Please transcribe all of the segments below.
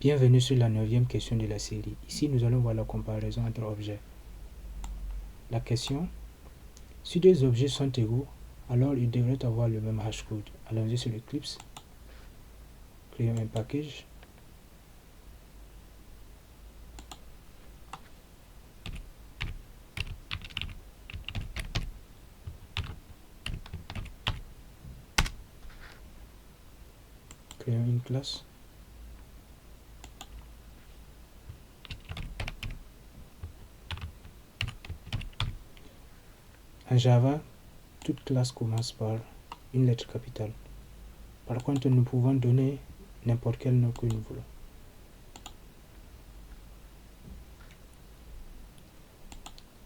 Bienvenue sur la 9e question de la série. Ici, nous allons voir la comparaison entre objets. La question: si deux objets sont égaux, alors ils devraient avoir le même hashcode. Allons-y sur Eclipse. Créons un package. Créons une classe. En Java, toute classe commence par une lettre capitale. Par contre, nous pouvons donner n'importe quel nom que nous voulons.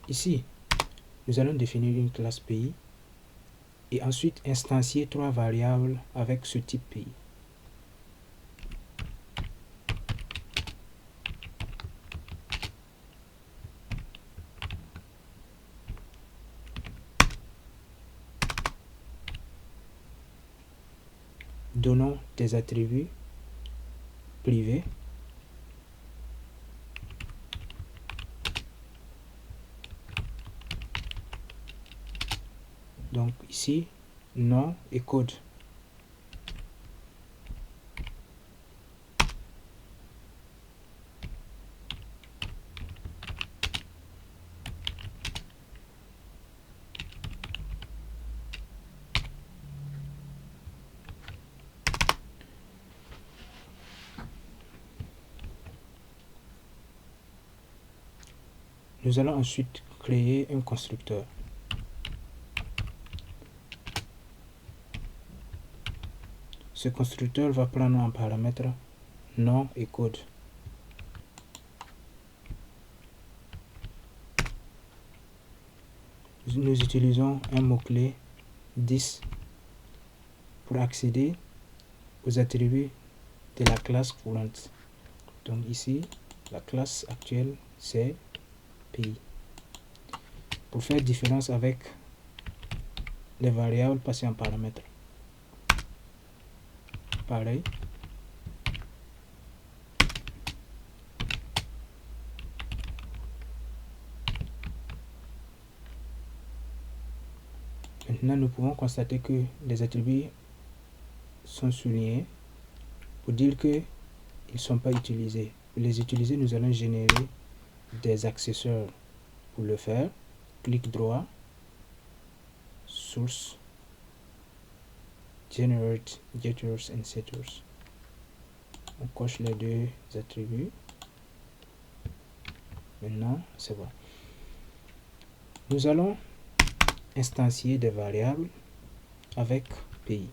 Ici, nous allons définir une classe pays et ensuite instancier 3 variables avec ce type pays. Donnons des attributs privés donc ici nom et code. Nous allons ensuite créer un constructeur. Ce constructeur va prendre en paramètre nom et code. Nous utilisons un mot-clé 10 pour accéder aux attributs de la classe courante. Donc ici, la classe actuelle, c'est pays. Pour faire différence avec les variables passées en paramètres. Pareil. Maintenant, nous pouvons constater que les attributs sont soulignés pour dire qu'ils ne sont pas utilisés. Pour les utiliser, nous allons générer des accessoires. Pour le faire, clic droit, source, generate getters and setters. On coche les deux attributs. Maintenant, c'est bon. Nous allons instancier des variables avec pays.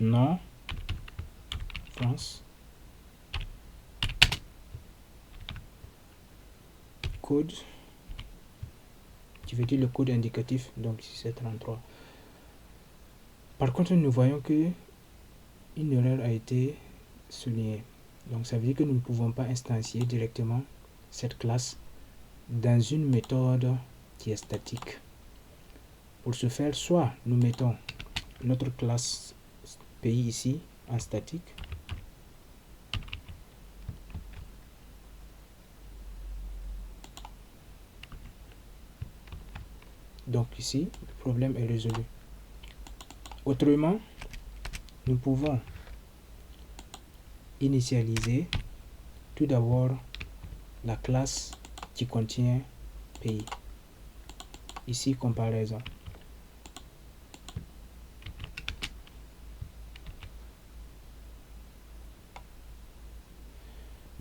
Nom, France, code, qui veut dire le code indicatif, donc ici c'est 33. Par contre, nous voyons que une erreur a été soulignée. Donc ça veut dire que nous ne pouvons pas instancier directement cette classe dans une méthode qui est statique. Pour ce faire, soit nous mettons notre classe pays ici en statique, donc ici le problème est résolu. Autrement, nous pouvons initialiser tout d'abord la classe qui contient pays. Ici comparaison.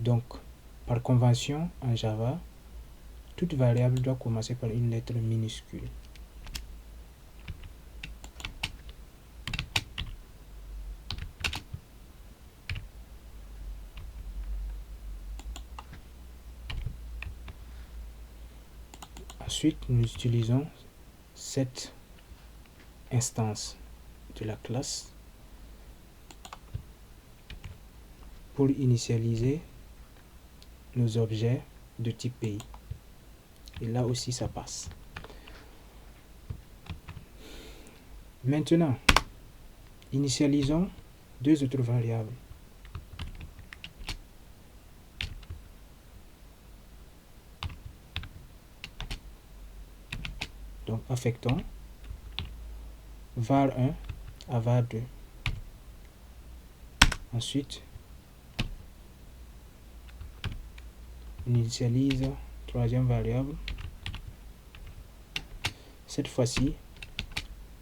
Donc, par convention, en Java, toute variable doit commencer par une lettre minuscule. Ensuite, nous utilisons cette instance de la classe pour initialiser nos objets de type pays. Et là aussi, ça passe. Maintenant, initialisons deux autres variables. Donc, affectons var1 à var2. Ensuite, on initialise troisième variable. Cette fois-ci,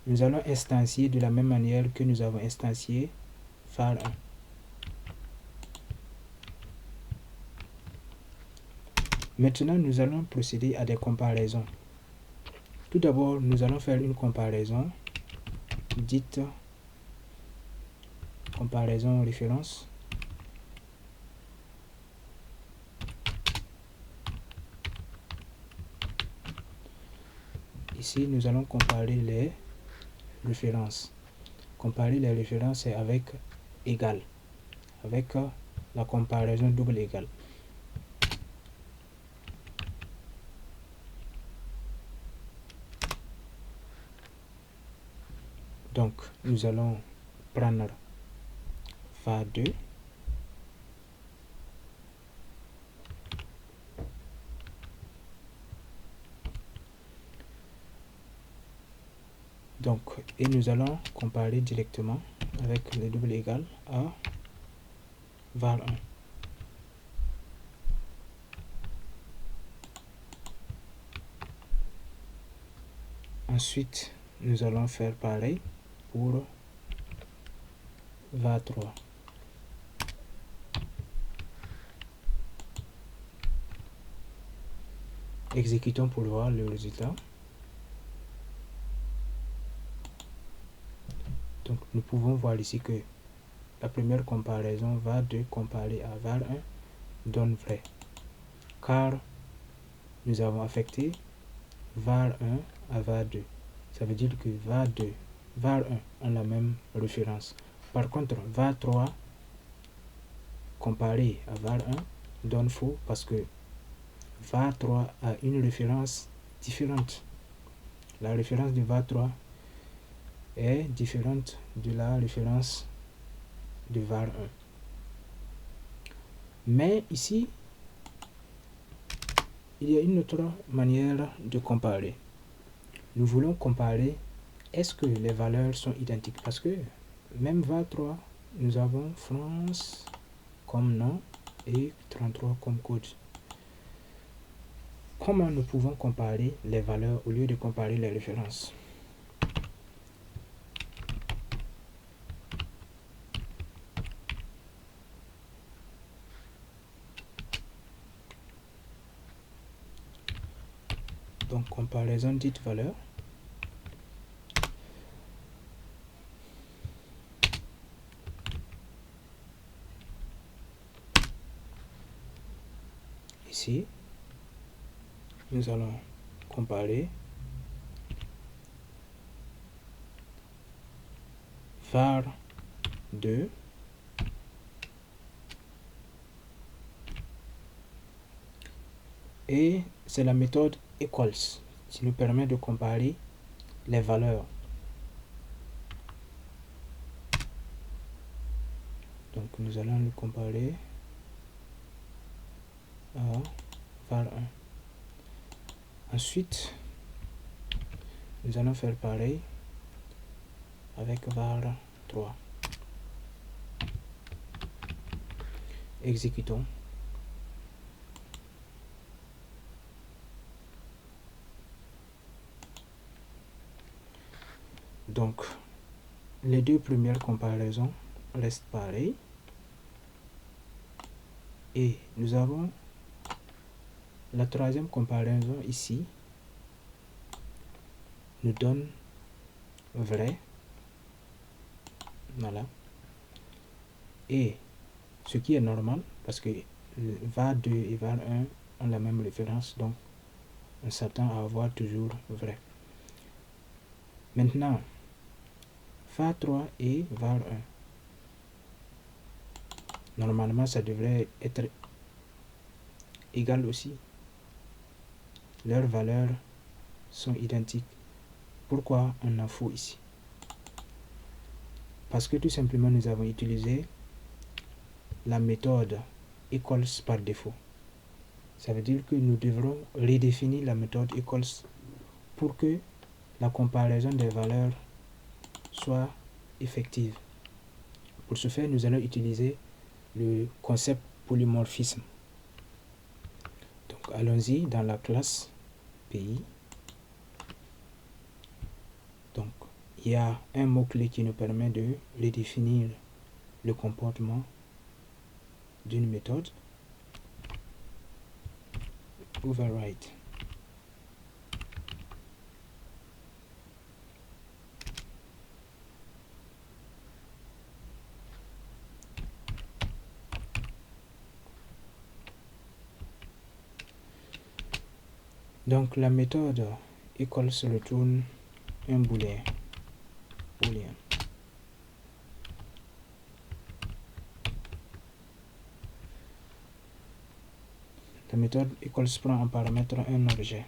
nous allons instancier de la même manière que nous avons instancié var1. Maintenant, nous allons procéder à des comparaisons. Tout d'abord, nous allons faire une comparaison dite comparaison référence. Ici, nous allons comparer les références. Comparer les références, c'est avec égal, avec la comparaison double égale. Donc, nous allons prendre var2 donc, et nous allons comparer directement avec le double égal à var1. Ensuite, nous allons faire pareil pour var3. Exécutons pour voir le résultat. Donc, nous pouvons voir ici que la première comparaison var2 comparé à var1 donne vrai, car nous avons affecté var1 à var2. Ça veut dire que var2, var1 ont la même référence. Par contre, var3 comparé à var1 donne faux parce que var3 a une référence différente. La référence de var3 est différente de la référence de var1. Mais ici, il y a une autre manière de comparer. Nous voulons comparer est-ce que les valeurs sont identiques, parce que même var3, nous avons France comme nom et 33 comme code. Comment nous pouvons comparer les valeurs au lieu de comparer les références? Donc, comparaison dite valeur. Ici, nous allons comparer var2 et c'est la méthode equals qui nous permet de comparer les valeurs. Donc nous allons le comparer à var1. Ensuite, nous allons faire pareil avec var3. Exécutons. Donc, les deux premières comparaisons restent pareilles. Et nous avons la troisième comparaison ici, nous donne vrai. Voilà. Et ce qui est normal, parce que var2 et var1 ont la même référence, donc on s'attend à avoir toujours vrai. Maintenant, var3 et var1. Normalement, ça devrait être égal aussi. Leurs valeurs sont identiques. Pourquoi on en faut ici? Parce que tout simplement, nous avons utilisé la méthode equals par défaut. Ça veut dire que nous devrons redéfinir la méthode equals pour que la comparaison des valeurs soit effective. Pour ce faire, nous allons utiliser le concept polymorphisme. Donc, allons-y dans la classe pays. Donc, il y a un mot-clé qui nous permet de redéfinir le comportement d'une méthode. Override. Donc la méthode equals retourne un booléen. La méthode equals prend en paramètre un objet.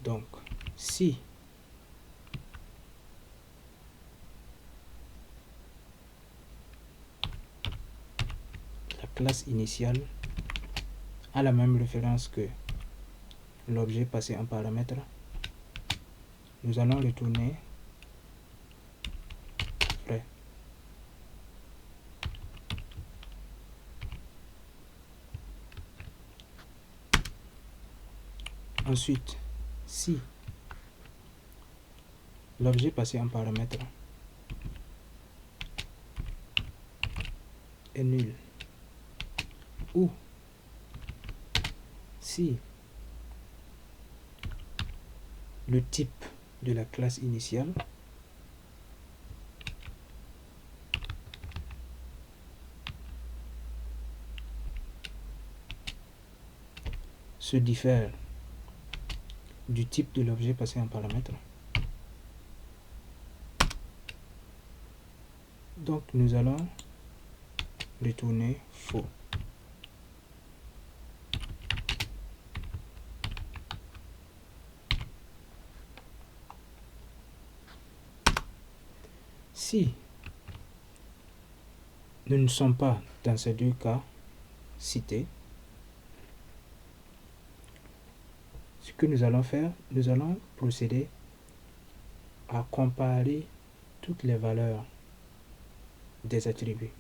Donc si la classe initiale a la même référence que l'objet passé en paramètre, nous allons retourner vrai. Ensuite, si l'objet passé en paramètre est nul, ou si le type de la classe initiale se diffère du type de l'objet passé en paramètre, donc nous allons retourner faux. Si nous ne sommes pas dans ces deux cas cités, ce que nous allons faire, nous allons procéder à comparer toutes les valeurs des attributs.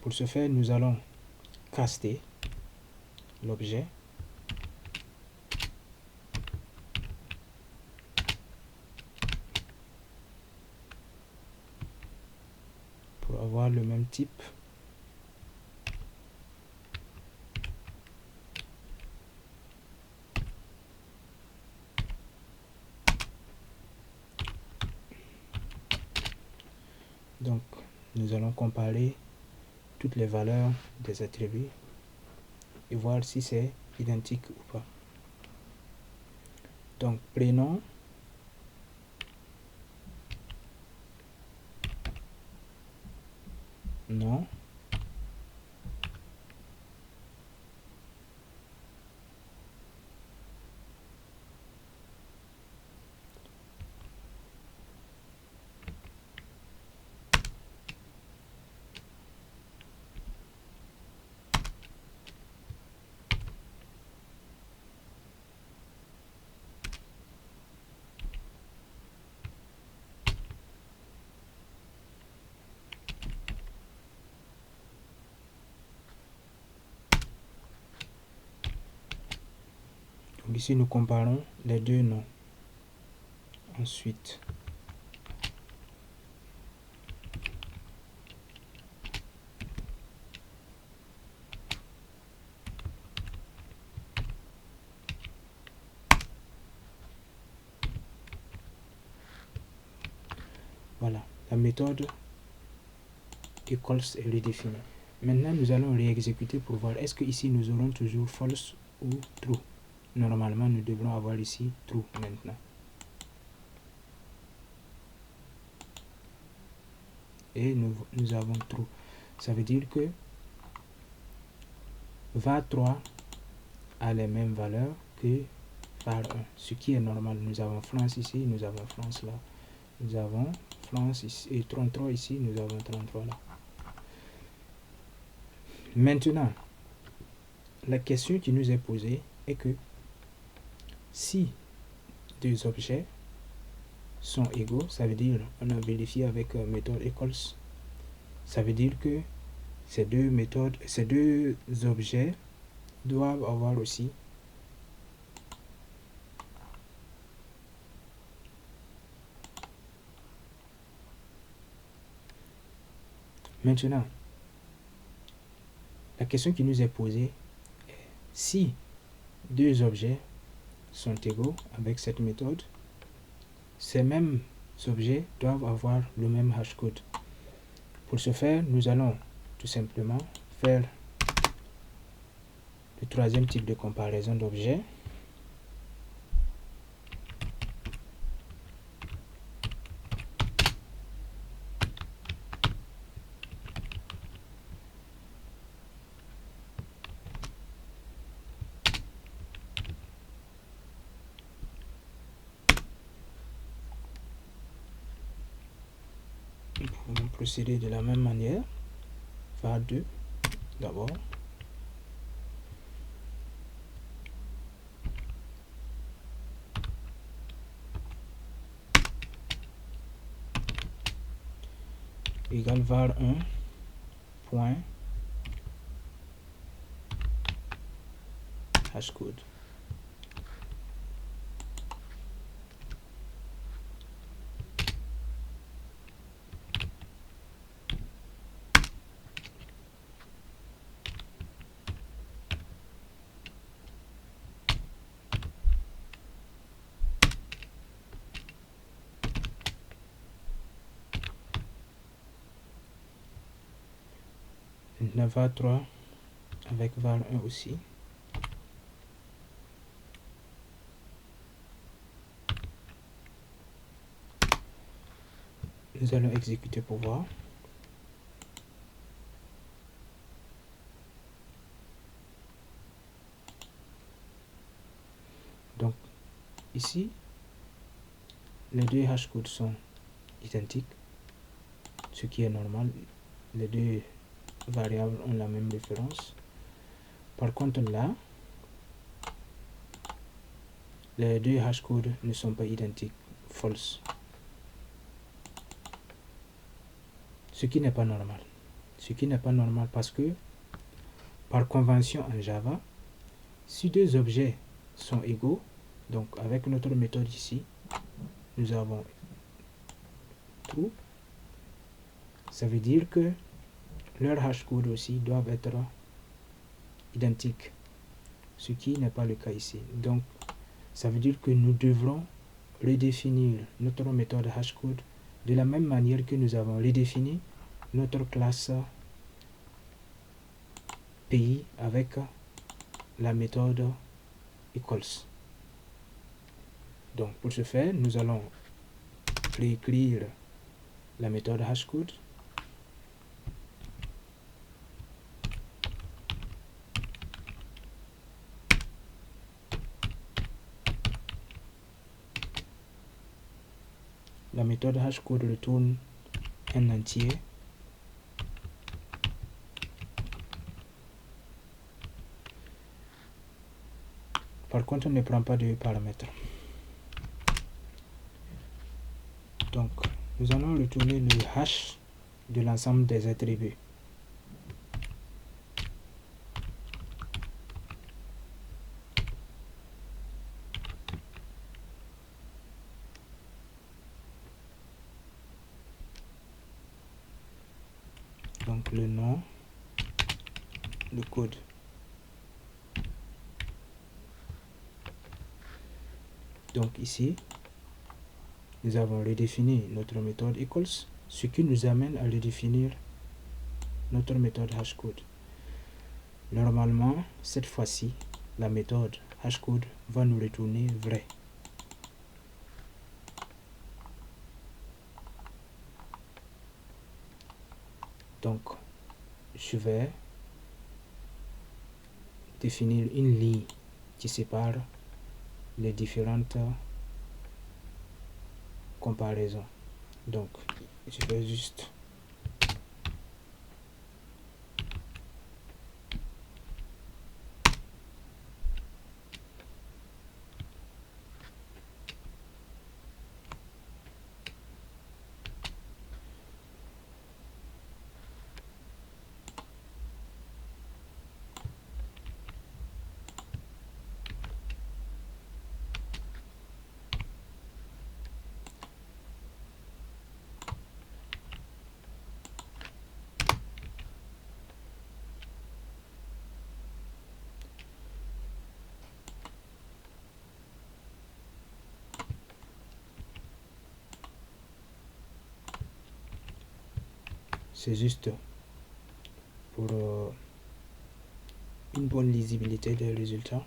Pour ce faire, nous allons caster l'objet pour avoir le même type. Donc, nous allons comparer toutes les valeurs des attributs et voir si c'est identique ou pas. Donc, prénom, nom, donc ici nous comparons les deux noms. Ensuite, voilà, la méthode equals est redéfinie. Maintenant, nous allons réexécuter pour voir est-ce que ici nous aurons toujours false ou true. Normalement, nous devrons avoir ici true maintenant. Et nous avons true. Ça veut dire que var3 a les mêmes valeurs que var1, ce qui est normal. Nous avons France ici, nous avons France là. Nous avons France ici, et 33 ici, nous avons 33 là. Maintenant, la question qui nous est posée est que si deux objets sont égaux, ça veut dire, on a vérifié avec méthode equals, ça veut dire que ces deux objets doivent avoir aussi maintenant. La question qui nous est posée est si deux objets sont égaux avec cette méthode, ces mêmes objets doivent avoir le même hashcode. Pour ce faire, nous allons tout simplement faire le troisième type de comparaison d'objets. Nous pouvons procéder de la même manière. var2 d'abord. Égale var1 point hashcode. Maintenant var3 avec var1 aussi. Nous allons exécuter pour voir. Donc ici, les deux hashcodes sont identiques, ce qui est normal. Les deux variables ont la même référence. Par contre là, les deux hashcodes ne sont pas identiques, false. Ce qui n'est pas normal. Ce qui n'est pas normal parce que, par convention en Java, si deux objets sont égaux, donc avec notre méthode ici, nous avons true, ça veut dire que leurs hashcodes aussi doivent être identiques, ce qui n'est pas le cas ici. Donc, ça veut dire que nous devrons redéfinir notre méthode hashcode de la même manière que nous avons redéfini notre classe pays avec la méthode equals. Donc pour ce faire, nous allons réécrire la méthode hashcode. La méthode hashcode retourne un entier. Par contre, on ne prend pas de paramètres. Donc, nous allons retourner le hash de l'ensemble des attributs. Donc, le nom, le code. Donc ici, nous avons redéfini notre méthode equals, ce qui nous amène à redéfinir notre méthode hashcode. Normalement, cette fois-ci, la méthode hashcode va nous retourner vrai. Donc, je vais définir une ligne qui sépare les différentes comparaisons. Donc, je vais juste c'est juste pour une bonne lisibilité des résultats.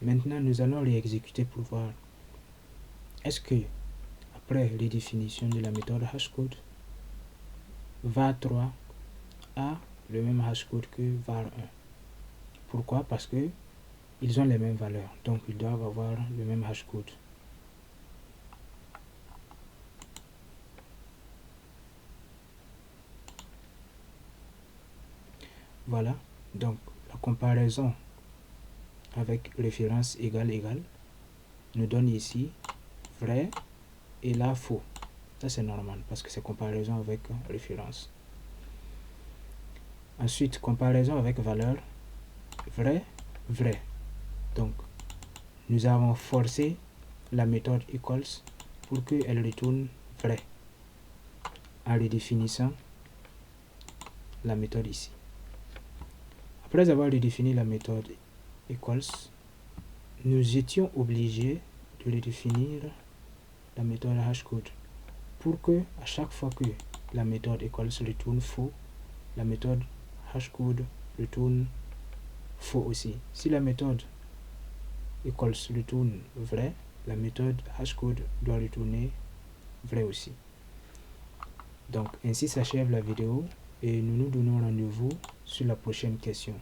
Maintenant, nous allons réexécuter pour voir est-ce que, après redéfinition de la méthode hashcode, var3 a le même hashcode que var1. Pourquoi? Parce que ils ont les mêmes valeurs, donc ils doivent avoir le même hashcode. Voilà, donc la comparaison avec référence égale nous donne ici vrai et là faux. Ça c'est normal parce que c'est comparaison avec référence. Ensuite, comparaison avec valeur vrai, vrai. Donc, nous avons forcé la méthode equals pour qu'elle retourne vrai en redéfinissant la méthode ici. Après avoir redéfini la méthode equals, nous étions obligés de redéfinir la méthode hashcode pour que à chaque fois que la méthode equals retourne faux, la méthode hashcode retourne faux aussi. Si la méthode equals retourne vrai, la méthode hashcode doit retourner vrai aussi. Donc ainsi s'achève la vidéo et nous nous donnons rendez-vous sur la prochaine question.